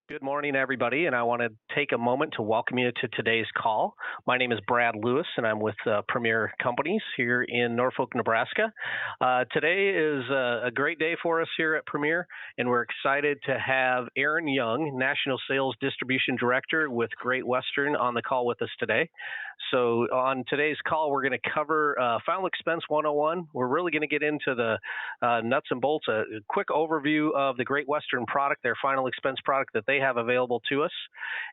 Good morning, everybody, and I want to take a moment to welcome you to today's call. My name is Brad Lewis, and I'm with Premier Companies here in Norfolk, Nebraska. Today is a great day for us here at Premier, and we're excited to have Aaron Young, National Sales Distribution Director with Great Western, on the call with us today. So on today's call, we're going to cover Final Expense 101. We're really going to get into the nuts and bolts, a quick overview of the Great Western product, their Final Expense product that they have available to us.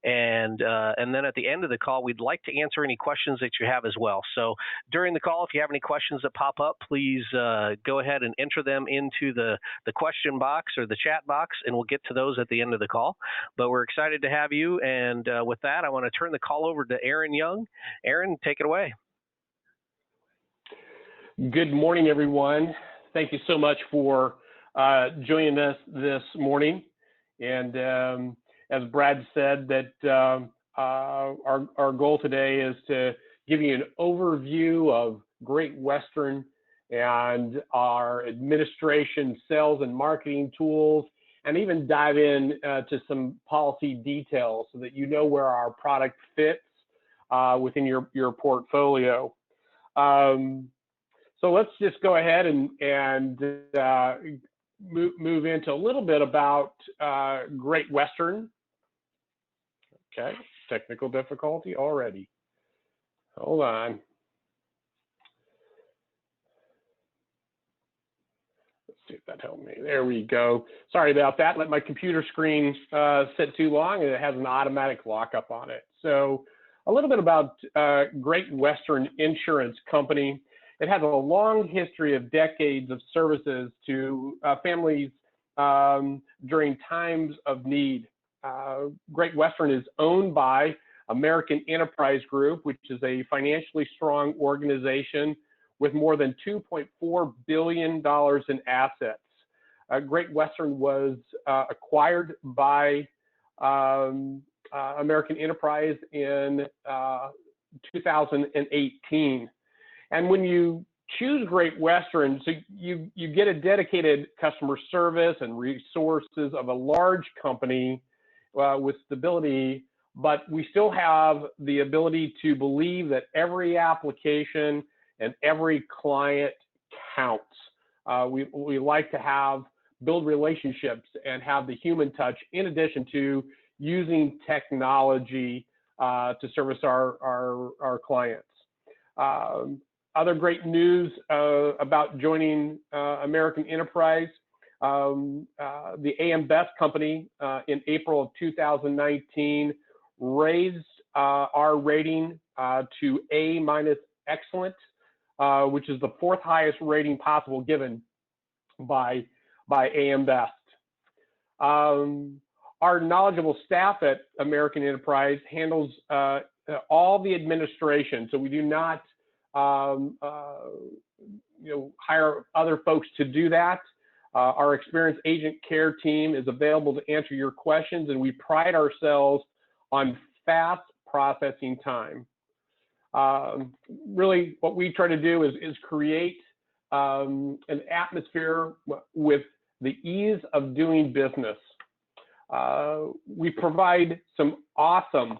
And then at the end of the call, we'd like to answer any questions that you have as well. So during the call, if you have any questions that pop up, please go ahead and enter them into the question box or the chat box, and we'll get to those at the end of the call. But we're excited to have you. And with that, I want to turn the call over to Aaron Young. Aaron, take it away. Good morning, everyone. Thank you so much for joining us this morning. And as Brad said, that our goal today is to give you an overview of Great Western and our administration, sales, and marketing tools, and even dive in to some policy details so that you know where our product fits within your portfolio. So let's just go ahead and move into a little bit about Great Western. Okay, technical difficulty already. Hold on. Let's see if that helped me. There we go. Sorry about that. Let my computer screen sit too long, and it has an automatic lockup on it. So a little bit about Great Western Insurance Company. It has a long history of decades of services to families during times of need. Great Western is owned by American Enterprise Group, which is a financially strong organization with more than $2.4 billion in assets. Great Western was acquired by American Enterprise in 2018. And when you choose Great Western, so you get a dedicated customer service and resources of a large company with stability, but we still have the ability to believe that every application and every client counts. We like to build relationships and have the human touch in addition to using technology to service our clients. Other great news about joining American Enterprise, the AM Best Company in April of 2019 raised our rating to A- excellent, which is the fourth highest rating possible given by AM Best. Our knowledgeable staff at American Enterprise handles all the administration, so we do not hire other folks to do that. Our experienced agent care team is available to answer your questions, and we pride ourselves on fast processing time. Really, what we try to do is create an atmosphere with the ease of doing business. We provide some awesome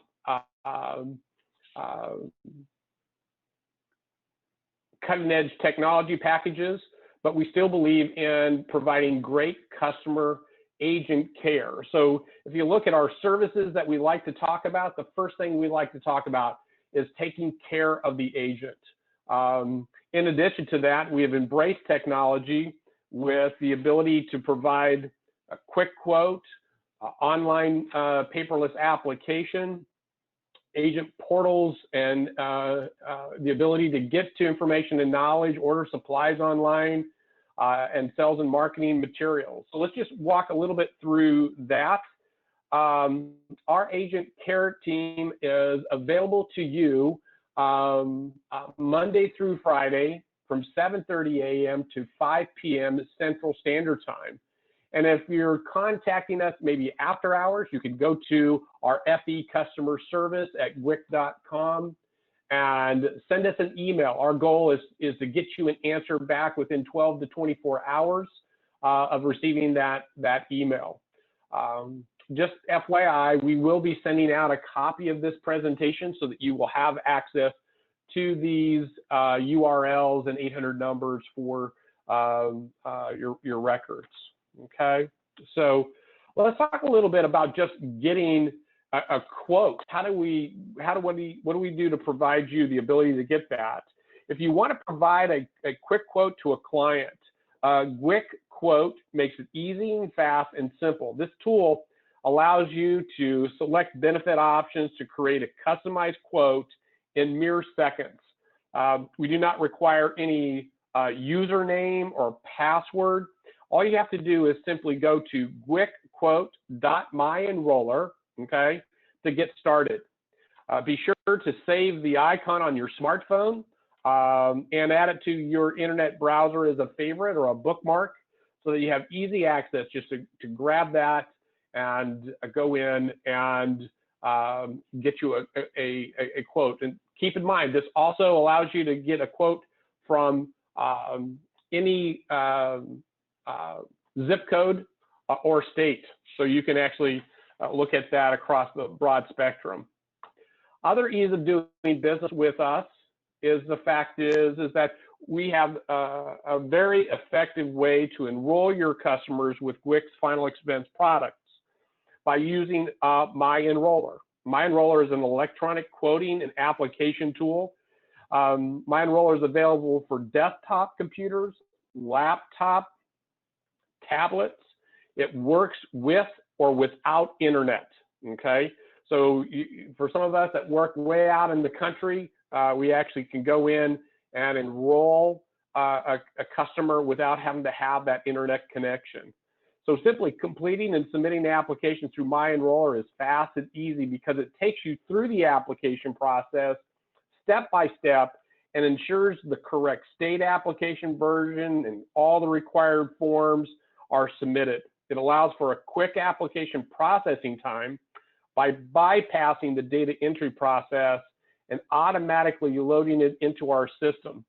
cutting-edge technology packages, but we still believe in providing great customer agent care. So if you look at our services that we like to talk about, the first thing we like to talk about is taking care of the agent. In addition to that, we have embraced technology with the ability to provide a quick quote, online paperless application, agent portals, and the ability to get to information and knowledge, order supplies online, and sales and marketing materials. So let's just walk a little bit through that. Our agent care team is available to you Monday through Friday from 7:30 a.m. to 5 p.m. Central Standard Time. And if you're contacting us maybe after hours, you can go to our FE customer service at GWIC.com and send us an email. Our goal is to get you an answer back within 12 to 24 hours of receiving that email. just FYI, we will be sending out a copy of this presentation so that you will have access to these URLs and 800 numbers for your records. Okay, so let's talk a little bit about just getting a quote. What do we do to provide you the ability to get that? If you want to provide a quick quote to a client, GWIC Quote makes it easy and fast and simple. This tool allows you to select benefit options to create a customized quote in mere seconds. We do not require any username or password. All you have to do is simply go to GWICQuote.myEnroller, okay, to get started. Be sure to save the icon on your smartphone and add it to your internet browser as a favorite or a bookmark so that you have easy access just to grab that and go in and get you a quote. And keep in mind, this also allows you to get a quote from any zip code or state. So you can actually look at that across the broad spectrum. Other ease of doing business with us is the fact is that we have a very effective way to enroll your customers with GWIC's final expense products by using MyEnroller. MyEnroller is an electronic quoting and application tool. MyEnroller is available for desktop computers, laptop, tablets. It works with or without internet, okay? So for some of us that work way out in the country, we actually can go in and enroll a customer without having to have that internet connection. So simply completing and submitting the application through MyEnroller is fast and easy because it takes you through the application process step by step and ensures the correct state application version and all the required forms are submitted. It allows for a quick application processing time by bypassing the data entry process and automatically loading it into our system.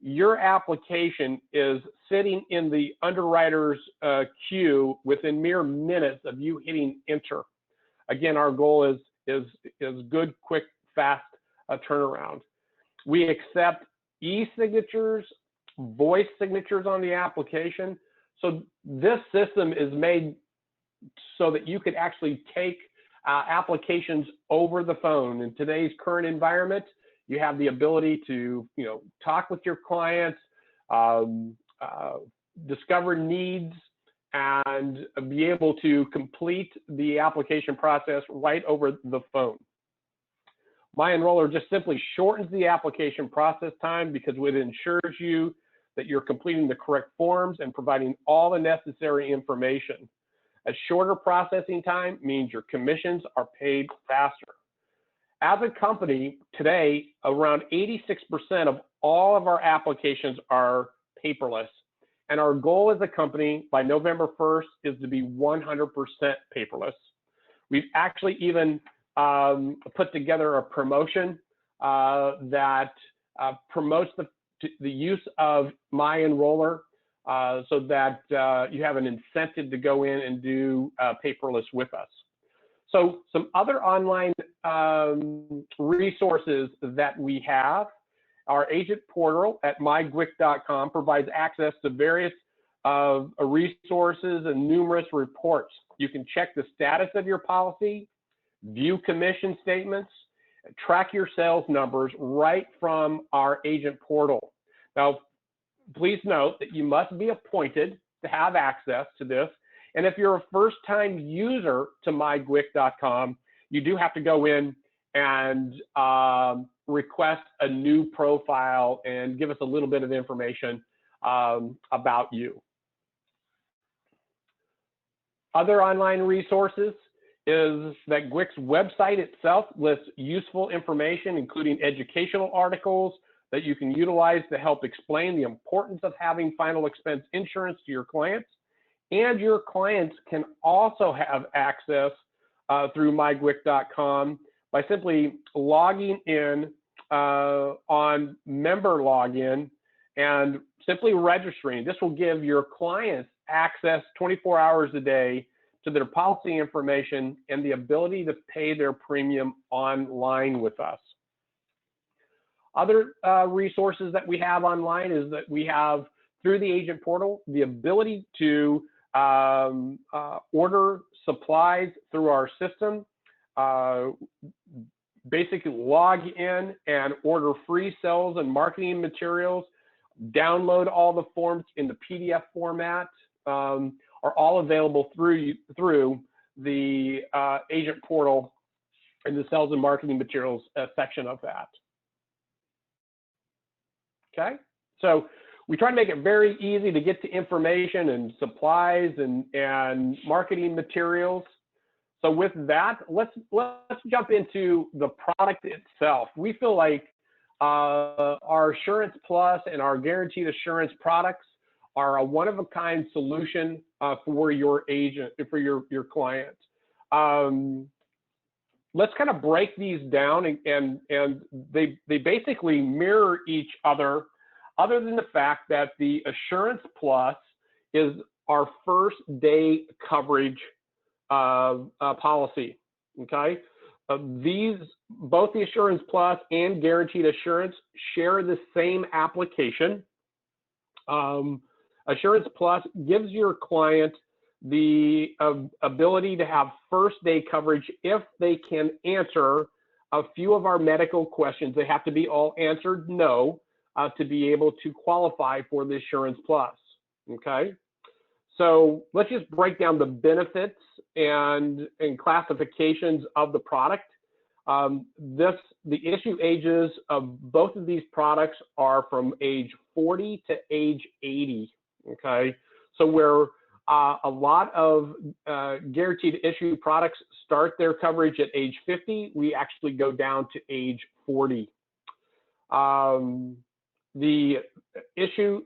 Your application is sitting in the underwriter's queue within mere minutes of you hitting enter. Again, our goal is good, quick, fast turnaround. We accept e-signatures, voice signatures on the application. So this system is made so that you could actually take applications over the phone. In today's current environment, you have the ability to, talk with your clients, discover needs, and be able to complete the application process right over the phone. MyEnroller just simply shortens the application process time because it ensures you that you're completing the correct forms and providing all the necessary information. A shorter processing time means your commissions are paid faster. As a company, today, around 86% of all of our applications are paperless. And our goal as a company by November 1st is to be 100% paperless. We've actually even put together a promotion that promotes the use of MyEnroller so that you have an incentive to go in and do paperless with us. So some other online resources that we have, our agent portal at mygwic.com provides access to various resources and numerous reports. You can check the status of your policy, view commission statements, track your sales numbers right from our agent portal. Now, please note that you must be appointed to have access to this. And if you're a first-time user to mygwic.com, you do have to go in and request a new profile and give us a little bit of information about you. Other online resources is that GWIC's website itself lists useful information, including educational articles that you can utilize to help explain the importance of having final expense insurance to your clients. And your clients can also have access through mygwic.com by simply logging in on member login and simply registering. This will give your clients access 24 hours a day to their policy information and the ability to pay their premium online with us. Other resources that we have online is that we have, through the agent portal, the ability to order supplies through our system, basically log in and order free sales and marketing materials, download all the forms in the PDF format, are all available through the agent portal and the sales and marketing materials section of that. Okay, so we try to make it very easy to get to information and supplies and marketing materials. So with that, let's jump into the product itself. We feel like our Assurance Plus and our Guaranteed Assurance products are a one-of-a-kind solution for your agent, for your client. Let's kind of break these down, and they basically mirror each other than the fact that the Assurance Plus is our first day coverage policy, okay? Both the Assurance Plus and Guaranteed Assurance share the same application. Assurance Plus gives your client the ability to have first day coverage if they can answer a few of our medical questions. They have to be all answered no to be able to qualify for the Assurance Plus, okay? So let's just break down the benefits and classifications of the product. The issue ages of both of these products are from age 40 to age 80, okay? So where a lot of guaranteed issue products start their coverage at age 50, we actually go down to age 40. The issue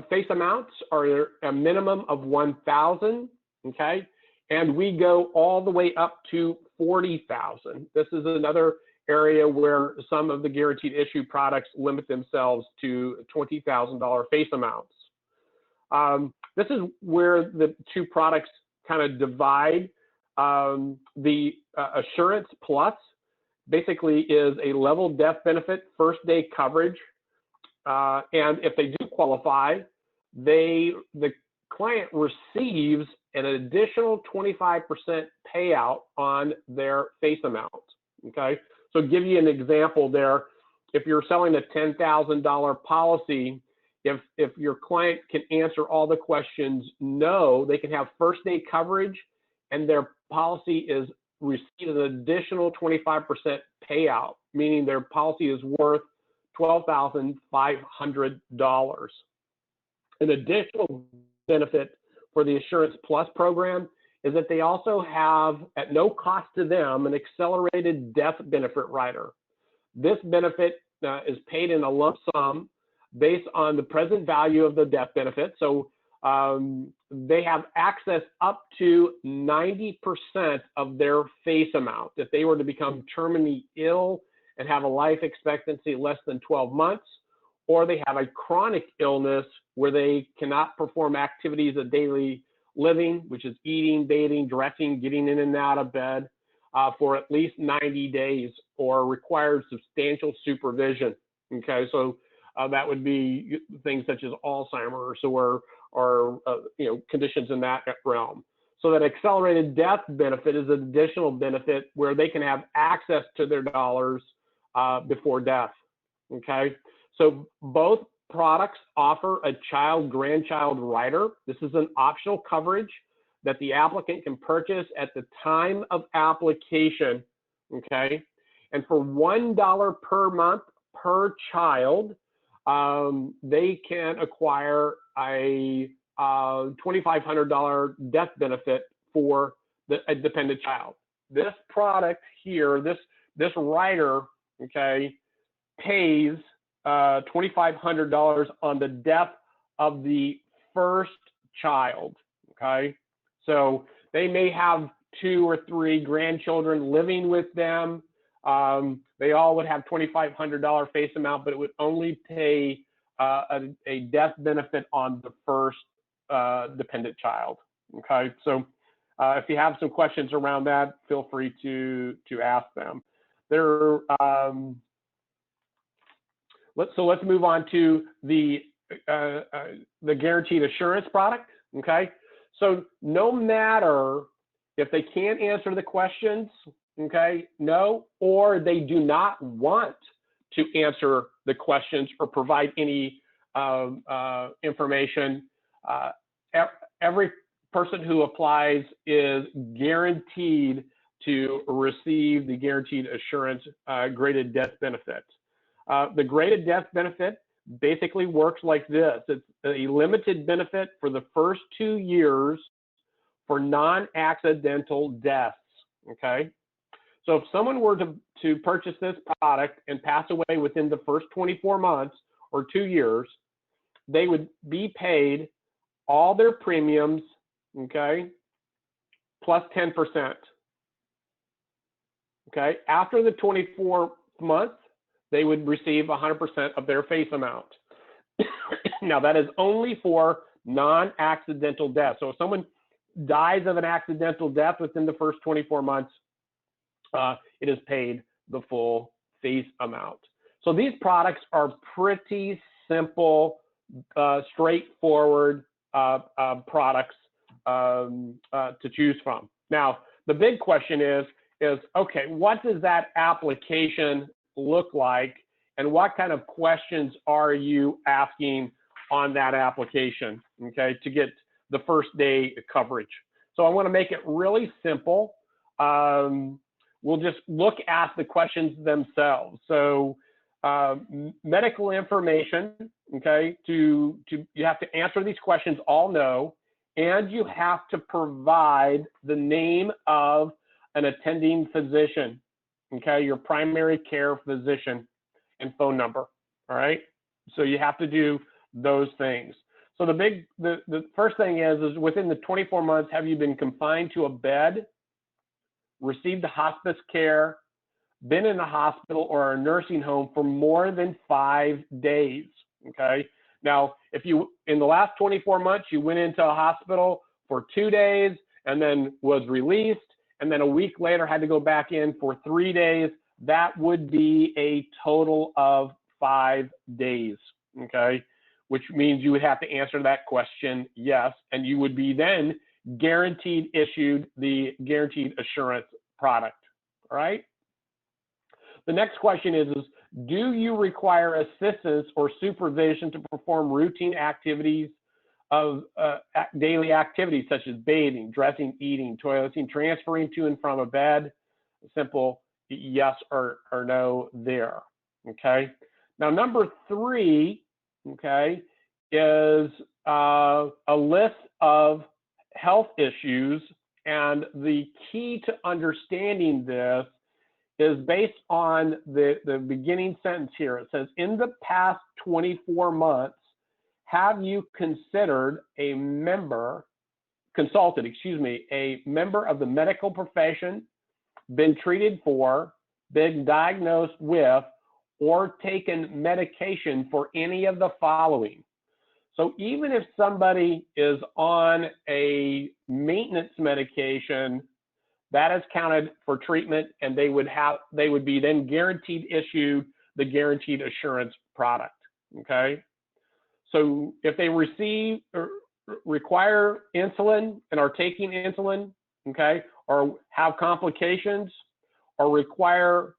face amounts are a minimum of 1,000, okay? And we go all the way up to 40,000. This is another area where some of the guaranteed issue products limit themselves to $20,000 face amounts. This is where the two products kind of divide. The Assurance Plus basically is a level death benefit, first day coverage. And if they do qualify, the client receives an additional 25% payout on their face amount, okay? So give you an example there. If you're selling a $10,000 policy, if your client can answer all the questions no, they can have first day coverage and their policy is receiving an additional 25% payout, meaning their policy is worth $12,500. An additional benefit for the Assurance Plus program is that they also have, at no cost to them, an accelerated death benefit rider. This benefit is paid in a lump sum based on the present value of the death benefit. So they have access up to 90% of their face amount. If they were to become terminally ill and have a life expectancy less than 12 months, or they have a chronic illness where they cannot perform activities of daily living, which is eating, bathing, dressing, getting in and out of bed for at least 90 days, or requires substantial supervision, okay? So that would be things such as Alzheimer's or conditions in that realm. So that accelerated death benefit is an additional benefit where they can have access to their dollars before death, okay? So both products offer a child-grandchild rider. This is an optional coverage that the applicant can purchase at the time of application, okay? And for $1 per month per child, they can acquire a $2,500 death benefit for a dependent child. This product here, this rider, okay, pays $2,500 on the death of the first child, okay? So they may have 2 or 3 grandchildren living with them. They all would have $2,500 face amount, but it would only pay a death benefit on the first dependent child, okay? So If you have some questions around that, feel free to ask them. Let's move on to the guaranteed assurance product. Okay, so no matter if they can't answer the questions, okay, no, or they do not want to answer the questions or provide any information, every person who applies is guaranteed to receive the guaranteed assurance graded death benefit. The graded death benefit basically works like this. It's a limited benefit for the first 2 years for non-accidental deaths, okay? So if someone were to purchase this product and pass away within the first 24 months or 2 years, they would be paid all their premiums, okay, plus 10%. Okay, after the 24th month, they would receive 100% of their face amount. Now that is only for non-accidental death. So if someone dies of an accidental death within the first 24 months, it is paid the full face amount. So these products are pretty simple, straightforward products to choose from. Now, the big question is okay, what does that application look like, and what kind of questions are you asking on that application, okay, to get the first day coverage? So I want to make it really simple. We'll just look at the questions themselves. So medical information, okay, you have to answer these questions all no, and you have to provide the name of an attending physician, okay, your primary care physician and phone number, all right? So you have to do those things. So the first thing is within the 24 months, have you been confined to a bed, received hospice care, been in a hospital or a nursing home for more than 5 days, okay? Now, if you, in the last 24 months, you went into a hospital for 2 days and then was released, and then a week later had to go back in for 3 days, that would be a total of 5 days, okay? Which means you would have to answer that question yes, and you would be then guaranteed issued the guaranteed assurance product, all right? The next question is do you require assistance or supervision to perform routine activities of daily activities such as bathing, dressing, eating, toileting, transferring to and from a bed? Simple yes or no there, okay? Now, number 3, okay, is a list of health issues, and the key to understanding this is based on the beginning sentence here. It says, in the past 24 months, have you considered a member of the medical profession, been treated for, been diagnosed with, or taken medication for any of the following? So even if somebody is on a maintenance medication, that is counted for treatment, and they would be then guaranteed issued the guaranteed assurance product, okay? So if they receive or require insulin and are taking insulin, okay, or have complications, or require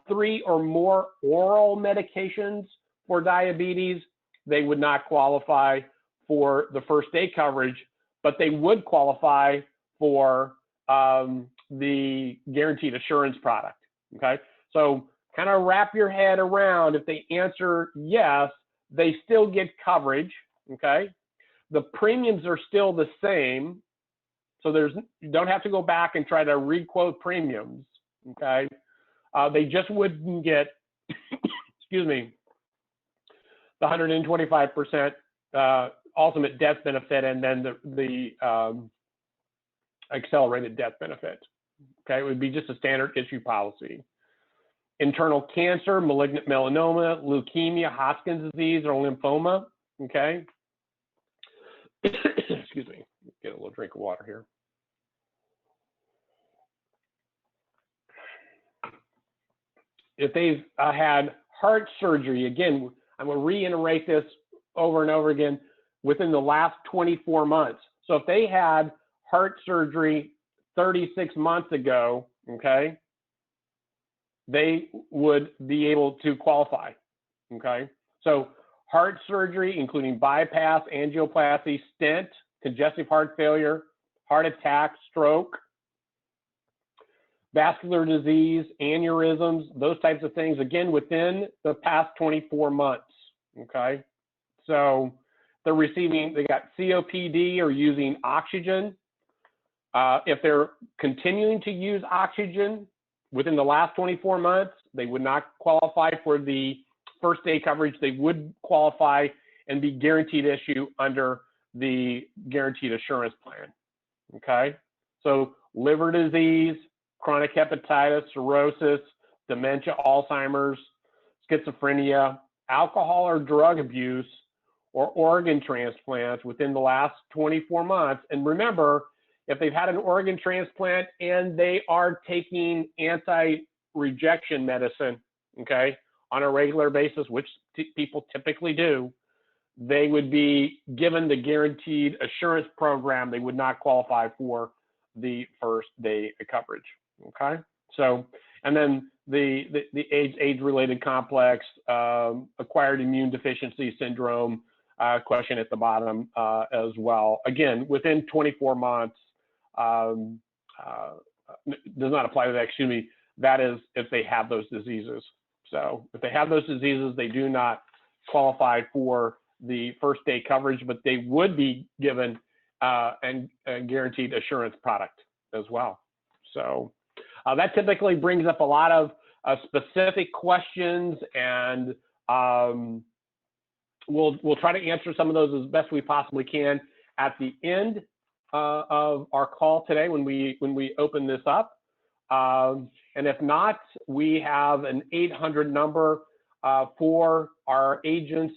3 or more oral medications for diabetes, they would not qualify for the first day coverage, but they would qualify for the guaranteed assurance product, okay? So kind of wrap your head around, if they answer yes, they still get coverage, okay? The premiums are still the same, so you don't have to go back and try to re-quote premiums, okay? They just wouldn't get, excuse me, the 125% ultimate death benefit, and then the accelerated death benefit. Okay, it would be just a standard issue policy. Internal cancer, malignant melanoma, leukemia, Hodgkin's disease, or lymphoma. Okay. Excuse me. Get a little drink of water here. if they've had heart surgery, again, I'm going to reiterate this over and over again, within the last 24 months. So if they had heart surgery 36 months ago, okay, they would be able to qualify, okay? So heart surgery, including bypass, angioplasty, stent, congestive heart failure, heart attack, stroke, vascular disease, aneurysms, those types of things, again, within the past 24 months, okay? So they're receiving, they got COPD or using oxygen. If they're continuing to use oxygen within the last 24 months, they would not qualify for the first day coverage. They would qualify and be guaranteed issue under the guaranteed assurance plan, okay? So liver disease, chronic hepatitis, cirrhosis, dementia, Alzheimer's, schizophrenia, alcohol or drug abuse, or organ transplants within the last 24 months. And remember, if they've had an organ transplant and they are taking anti-rejection medicine, okay, on a regular basis, which people typically do, they would be given the guaranteed assurance program. They would not qualify for the first day coverage, okay? So, and then the age-related complex, acquired immune deficiency syndrome, question at the bottom as well. Again, within 24 months, does not apply to that, excuse me, that is if they have those diseases. So if they have those diseases, they do not qualify for the first day coverage, but they would be given a guaranteed assurance product as well. So that typically brings up a lot of specific questions, and we'll try to answer some of those as best we possibly can at the end of our call today when we open this up. And if not, we have an 800 number for our agents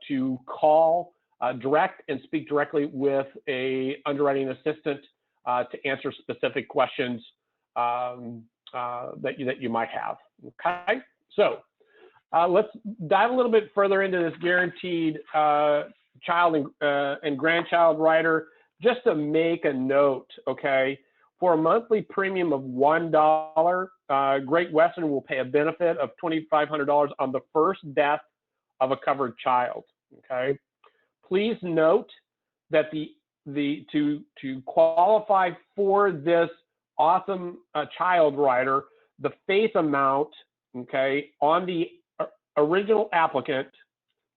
to call direct and speak directly with a underwriting assistant to answer specific questions that you might have. Okay, so let's dive a little bit further into this guaranteed child and grandchild rider. Just to make a note, okay, for a monthly premium of $1, Great Western will pay a benefit of $2,500 on the first death of a covered child. Okay, please note that to qualify for this awesome child rider, the face amount, okay, on the original applicant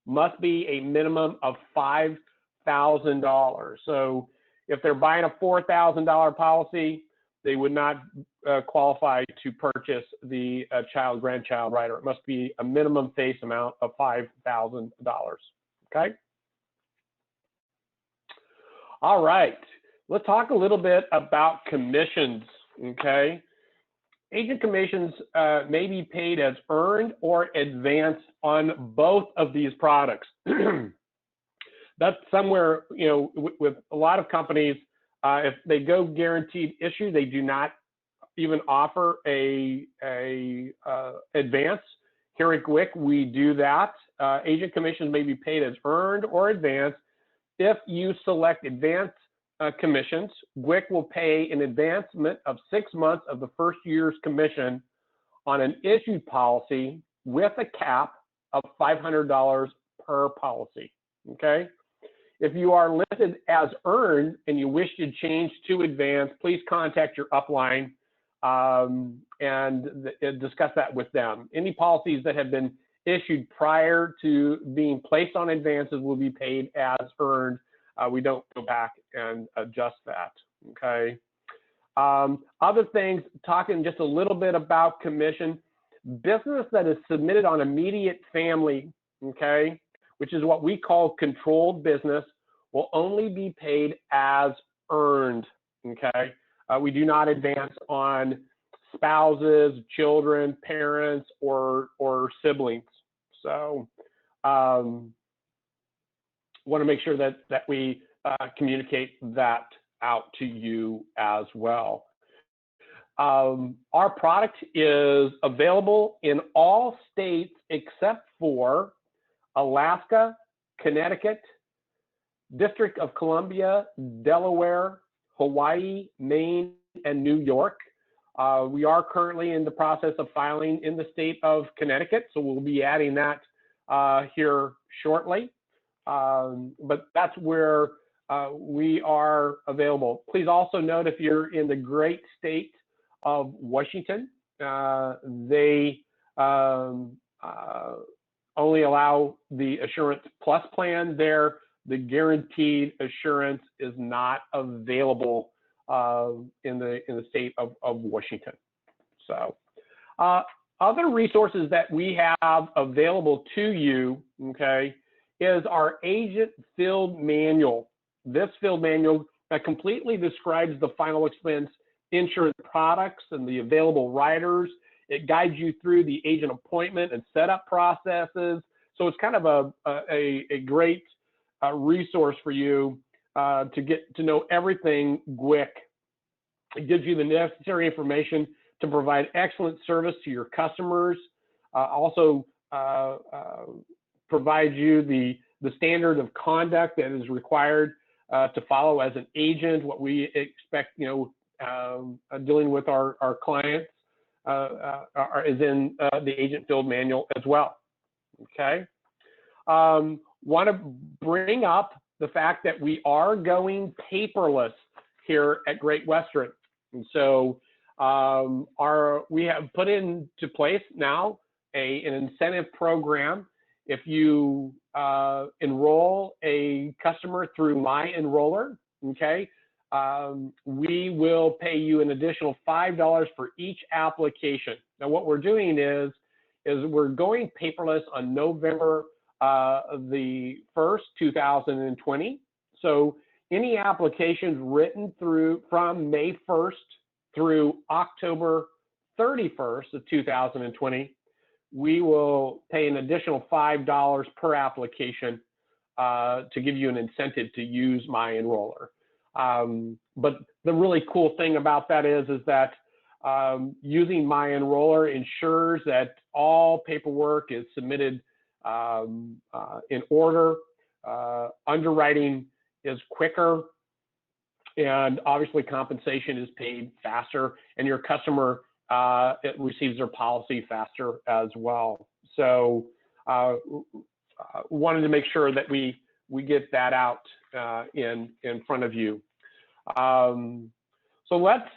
must be a minimum of $5,000. So if they're buying a $4,000 policy, they would not qualify to purchase the child grandchild rider. It must be a minimum face amount of $5,000. Okay. All right. Let's talk a little bit about commissions. Okay. Agent commissions may be paid as earned or advanced on both of these products. That's somewhere, you know, with a lot of companies, if they go guaranteed issue, they do not even offer a advance. Here at GWIC, we do that. Agent commissions may be paid as earned or advanced. If you select advance commissions, GWIC will pay an advancement of 6 months of the first year's commission on an issued policy with a cap of $500 per policy. Okay. If you are listed as earned and you wish to change to advance, please contact your upline and discuss that with them. Any policies that have been issued prior to being placed on advances will be paid as earned. We don't go back and adjust that, okay? Other things, talking just a little bit about commission, business that is submitted on immediate family, okay, which is what we call controlled business, will only be paid as earned, okay? We do not advance on spouses, children, parents, or siblings. So want to make sure that we communicate that out to you as well. Our product is available in all states except for Alaska, Connecticut, District of Columbia, Delaware, Hawaii, Maine, and New York. We are currently in the process of filing in the state of Connecticut, so we'll be adding that here shortly. But that's where we are available. Please also note, if you're in the great state of Washington, they only allow the Assurance Plus plan there. The guaranteed assurance is not available in the state of Washington. So other resources that we have available to you, okay, is our agent field manual. This field manual that completely describes the final expense insurance products and the available riders. It guides you through the agent appointment and setup processes. So it's kind of a great resource for you to get to know everything GWIC. It gives you the necessary information to provide excellent service to your customers. Also provides you the standard of conduct that is required to follow as an agent, what we expect, dealing with our clients is in the agent field manual as well. Okay. Want to bring up the fact that we are going paperless here at Great Western. And so we have put into place now an incentive program. If you enroll a customer through My Enroller, okay, we will pay you an additional $5 for each application. Now, what we're doing is we're going paperless on November the 1st, 2020. So any applications written from May 1st through October 31st of 2020, we will pay an additional $5 per application to give you an incentive to use My Enroller. But the really cool thing about that is that using My Enroller ensures that all paperwork is submitted in order, underwriting is quicker, and obviously compensation is paid faster, and your customer receives their policy faster as well. So wanted to make sure that we get that out in front of you. So let's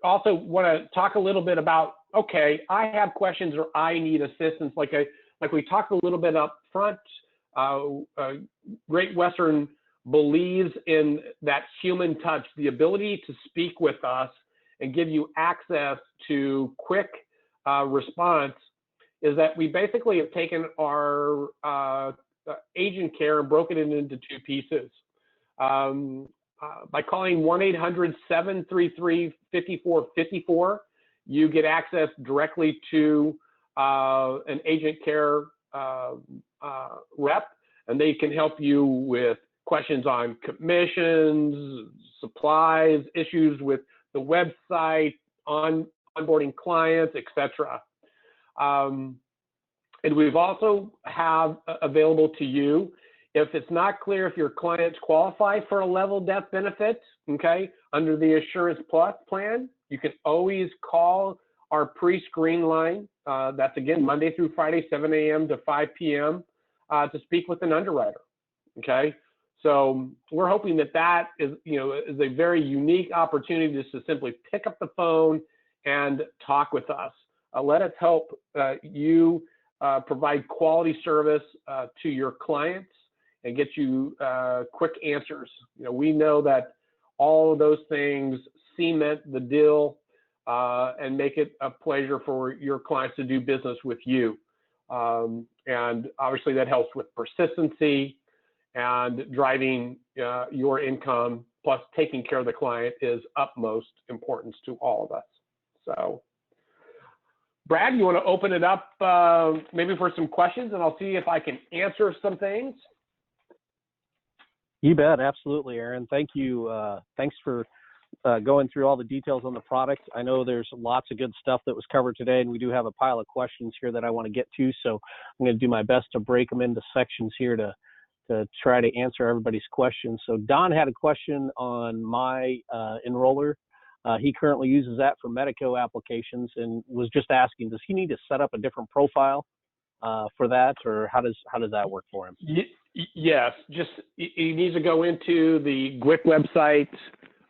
also want to talk a little bit about, okay, I have questions or I need assistance. Like we talked a little bit up front, Great Western believes in that human touch, the ability to speak with us and give you access to quick response, is that we basically have taken our agent care and broken it into two pieces. By calling 1-800-733-5454, you get access directly to an agent care rep, and they can help you with questions on commissions, supplies, issues with the website, onboarding clients, etc. And we've also have available to you, if it's not clear if your clients qualify for a level death benefit, okay, under the Assurance Plus plan, you can always call our pre-screen line. That's again Monday through Friday, 7 a.m. to 5 p.m. To speak with an underwriter. Okay, so we're hoping that is is a very unique opportunity just to simply pick up the phone and talk with us. Let us help you provide quality service to your clients and get you quick answers. We know that all of those things cement the deal and make it a pleasure for your clients to do business with you. And obviously that helps with persistency and driving your income, plus taking care of the client is utmost importance to all of us. So Brad, you want to open it up maybe for some questions, and I'll see if I can answer some things. You bet, absolutely, Aaron. Thank you. Thanks for going through all the details on the product. I know there's lots of good stuff that was covered today, and we do have a pile of questions here that I want to get to. So I'm going to do my best to break them into sections here to try to answer everybody's questions. So Don had a question on my enroller. He currently uses that for Medico applications and was just asking, does he need to set up a different profile for that, or how does that work for him? Yes, just he needs to go into the GWIC website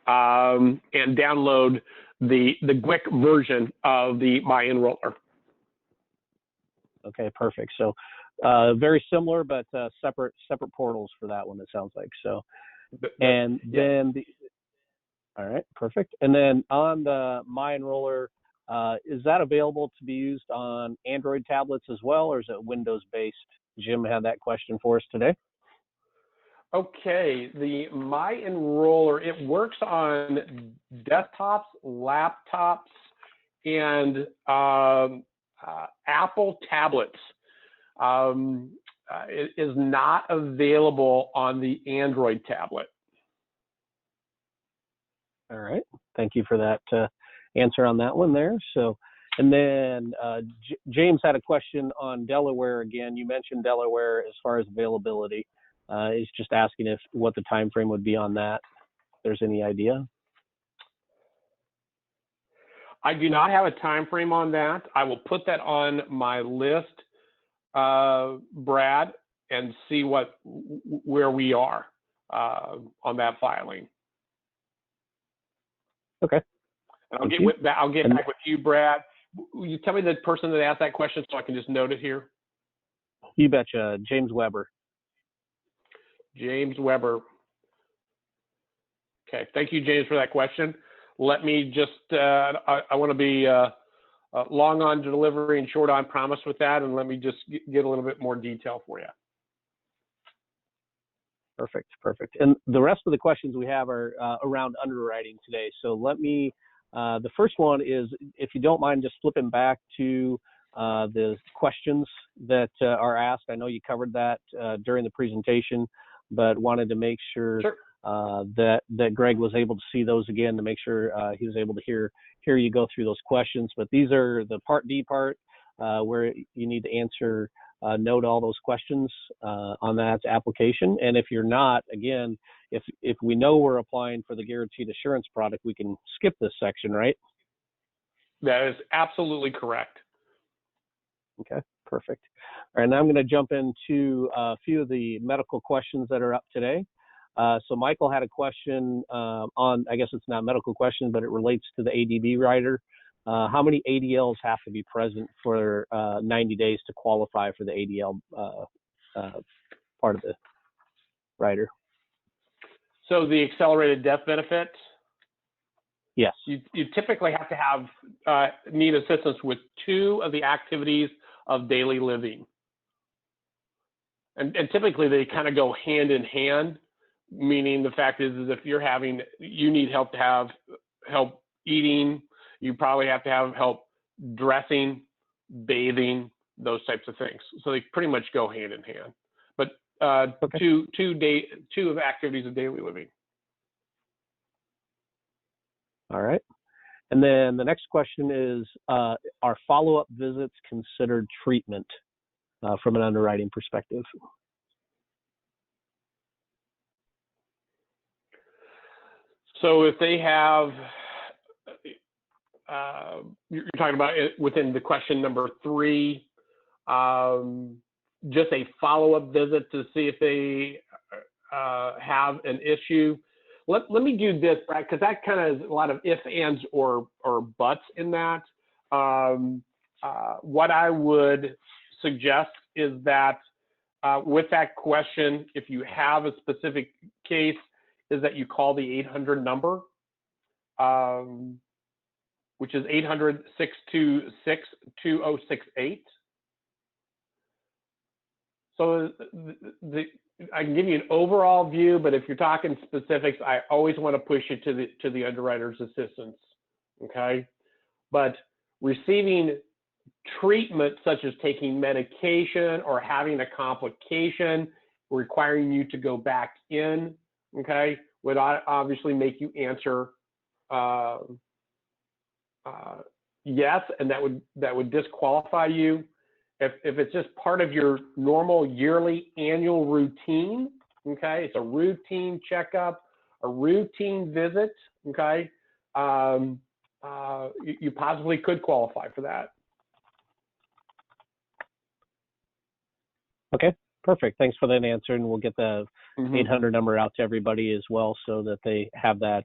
and download the GWIC version of the My Enroller. Okay, perfect. So very similar, but separate portals for that one, it sounds like. So, and then all right, perfect. And then on the My Enroller, is that available to be used on Android tablets as well, or is it Windows-based? Jim had that question for us today. Okay, the My Enroller, it works on desktops, laptops, and Apple tablets. It is not available on the Android tablet. All right, thank you for that answer on that one there. So, and then James had a question on Delaware again. You mentioned Delaware as far as availability. He's just asking what the time frame would be on that. If there's any idea? I do not have a time frame on that. I will put that on my list, Brad, and see where we are on that filing. Okay. And I'll get back with you, Brad. Will you tell me the person that asked that question so I can just note it here? You betcha. James Weber. James Weber. Okay, thank you, James, for that question. Let me just, I want to be long on delivery and short on promise with that, and let me just get a little bit more detail for you. Perfect, perfect. And the rest of the questions we have are around underwriting today. So let me, the first one is, if you don't mind just flipping back to the questions that are asked. I know you covered that during the presentation, but wanted to make sure, that Greg was able to see those again to make sure he was able to hear you go through those questions. But these are the Part D part where you need to answer no to all those questions on that application. And if you're not, again, if we know we're applying for the guaranteed assurance product, we can skip this section, right? That is absolutely correct. Okay, perfect. All right, now I'm going to jump into a few of the medical questions that are up today. So Michael had a question on, I guess it's not a medical question, but it relates to the ADB rider. How many ADLs have to be present for 90 days to qualify for the ADL part of the rider? So the accelerated death benefit? Yes. You typically have to have need assistance with 2 of the activities of daily living. And typically they kind of go hand in hand, meaning the fact is if you need help to have help eating, you probably have to have help dressing, bathing, those types of things. So they pretty much go hand in hand. But okay. 2 of activities of daily living. All right. And then the next question is, are follow-up visits considered treatment from an underwriting perspective? So if they have, you're talking about it within the question number 3, just a follow-up visit to see if they have an issue. Let me do this, Brad, because that kind of is a lot of ifs, ands, or buts in that. What I would suggest is that with that question, if you have a specific case, is that you call the 800 number, which is 800-626-2068. So I can give you an overall view, but if you're talking specifics, I always want to push you to the underwriter's assistance, okay? But receiving treatment such as taking medication or having a complication requiring you to go back in, okay, would obviously make you answer yes, and that would disqualify you. If it's just part of your normal yearly annual routine, okay, it's a routine checkup, a routine visit, okay, you possibly could qualify for that. Okay, perfect. Thanks for that answer, and we'll get the 800 number out to everybody as well, so that they have that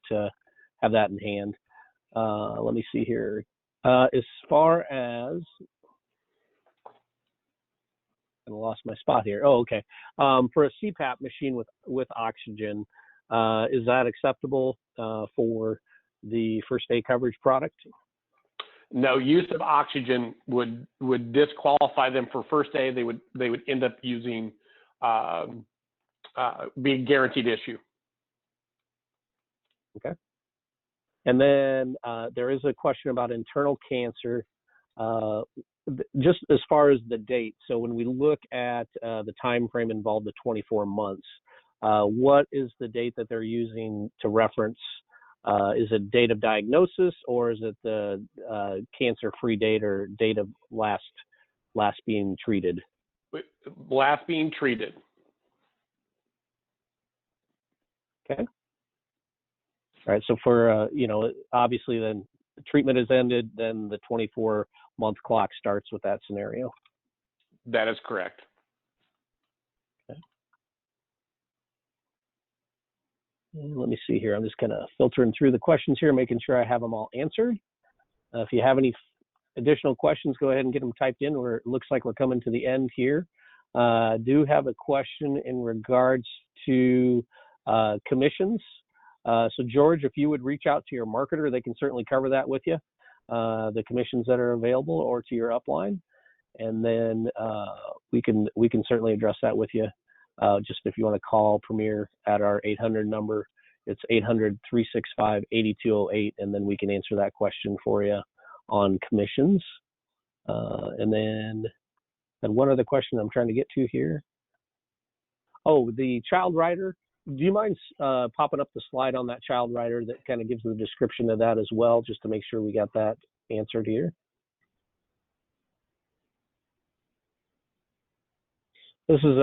in hand. Let me see here. As far as I lost my spot here. Oh, okay. For a CPAP machine with oxygen, is that acceptable for the first aid coverage product? No, use of oxygen would disqualify them for first aid. They would end up using be a guaranteed issue. Okay. And then there is a question about internal cancer, just as far as the date. So when we look at the time frame involved, the 24 months, what is the date that they're using to reference? Is it date of diagnosis, or is it the cancer-free date or date of last being treated? Last being treated. Okay. All right. So for obviously then the treatment is ended, then the 24-month clock starts with that scenario. That is correct. Okay. And let me see here. I'm just kind of filtering through the questions here, making sure I have them all answered. If you have any additional questions, go ahead and get them typed in. It looks like we're coming to the end here. I do have a question in regards to commissions. So George, if you would reach out to your marketer, they can certainly cover that with you, the commissions that are available, or to your upline, and then we can certainly address that with you. Just if you want to call Premier at our 800 number, it's 800-365-8208, and then we can answer that question for you on commissions. And then one other question I'm trying to get to here. Oh, the child rider. Do you mind popping up the slide on that child rider that kind of gives the description of that as well, just to make sure we got that answered here? This is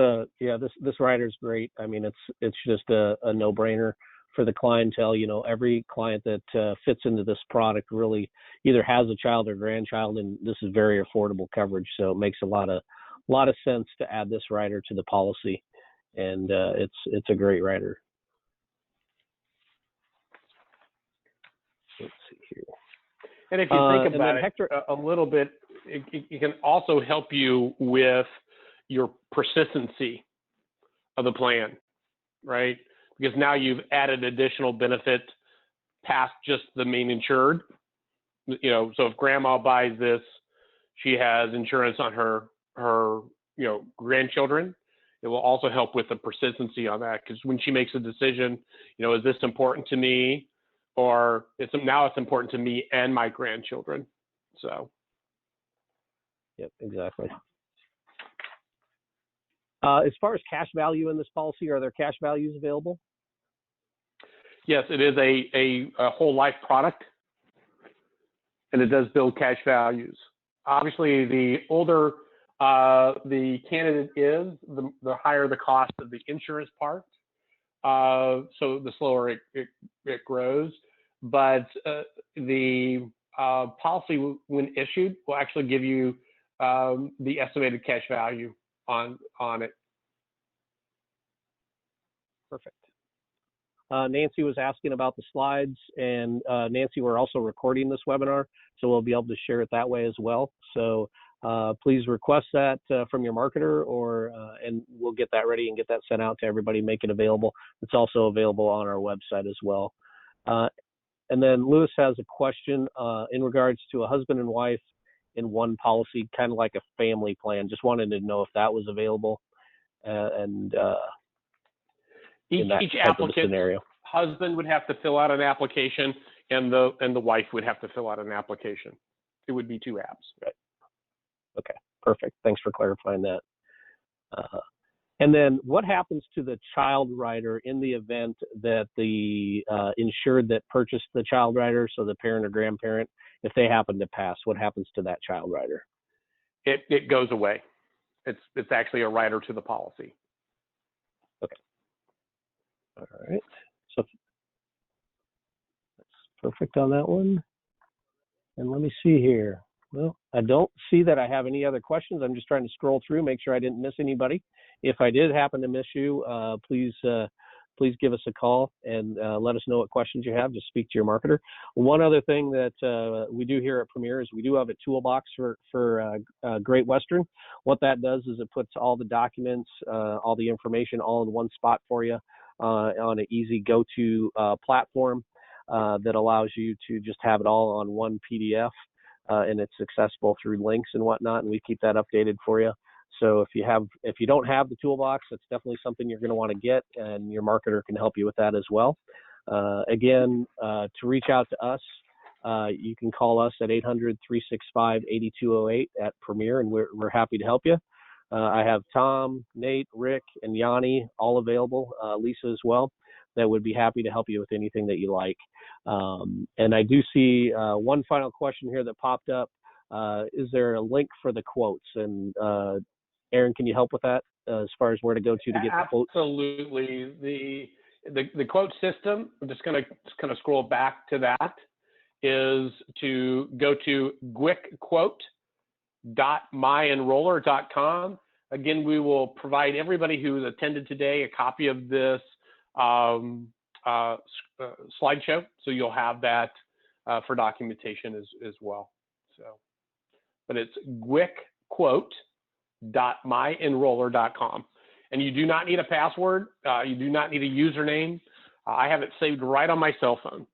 this rider is great. I mean, it's just a no-brainer for the clientele. You know, every client that fits into this product really either has a child or grandchild, and this is very affordable coverage. So it makes a lot of sense to add this rider to the policy. And it's a great rider. Let's see here. And if you think about it, Hector, a little bit, it can also help you with your persistency of the plan, right? Because now you've added additional benefit past just the main insured. You know, so if grandma buys this, she has insurance on her grandchildren. It will also help with the persistency on that, because when she makes a decision, is this important to me, or now it's important to me and my grandchildren. So. Yep, exactly. As far as cash value in this policy, are there cash values available? Yes, it is a whole life product, and it does build cash values. Obviously, the older the candidate is, the higher the cost of the insurance part. So the slower it grows. But the policy, when issued, will actually give you the estimated cash value on it. Perfect. Nancy was asking about the slides, and Nancy, we're also recording this webinar, so we'll be able to share it that way as well. So please request that from your marketer, and we'll get that ready and get that sent out to everybody, make it available. It's also available on our website as well. And then Lewis has a question in regards to a husband and wife in one policy, kind of like a family plan. Just wanted to know if that was available. Each applicant, husband would have to fill out an application, and the wife would have to fill out an application. It would be 2 apps. Right. Okay, perfect. Thanks for clarifying that. And then what happens to the child rider in the event that the insured that purchased the child rider, so the parent or grandparent, if they happen to pass, what happens to that child rider? It goes away. It's actually a rider to the policy. Okay. All right. So that's perfect on that one. And let me see here. Well, I don't see that I have any other questions. I'm just trying to scroll through, make sure I didn't miss anybody. If I did happen to miss you, please give us a call and let us know what questions you have. Just speak to your marketer. One other thing that we do here at Premier is we do have a toolbox for Great Western. What that does is it puts all the documents, all the information all in one spot for you on an easy go-to platform that allows you to just have it all on one PDF. And it's accessible through links and whatnot, and we keep that updated for you. So if you don't have the toolbox, that's definitely something you're going to want to get, and your marketer can help you with that as well. Again, to reach out to us, you can call us at 800-365-8208 at Premier, and we're happy to help you. I have Tom, Nate, Rick, and Yanni all available, Lisa as well, that would be happy to help you with anything that you like. And I do see one final question here that popped up. Is there a link for the quotes? And Aaron, can you help with that as far as where to go to get the quotes? Absolutely. The quote system, I'm just going to scroll back to that, is to go to GWICQuote.myenroller.com. Again, we will provide everybody who attended today a copy of this slideshow, so you'll have that for documentation as well. So, but it's GWICQuote.myenroller.com, and you do not need a password. You do not need a username. I have it saved right on my cell phone.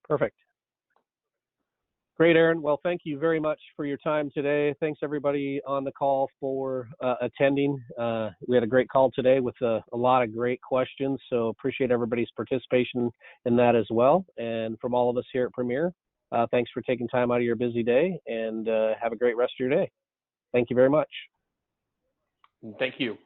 Perfect. Great, Aaron. Well, thank you very much for your time today. Thanks, everybody on the call for attending. We had a great call today with a lot of great questions, so appreciate everybody's participation in that as well. And from all of us here at Premier, thanks for taking time out of your busy day, and have a great rest of your day. Thank you very much. Thank you.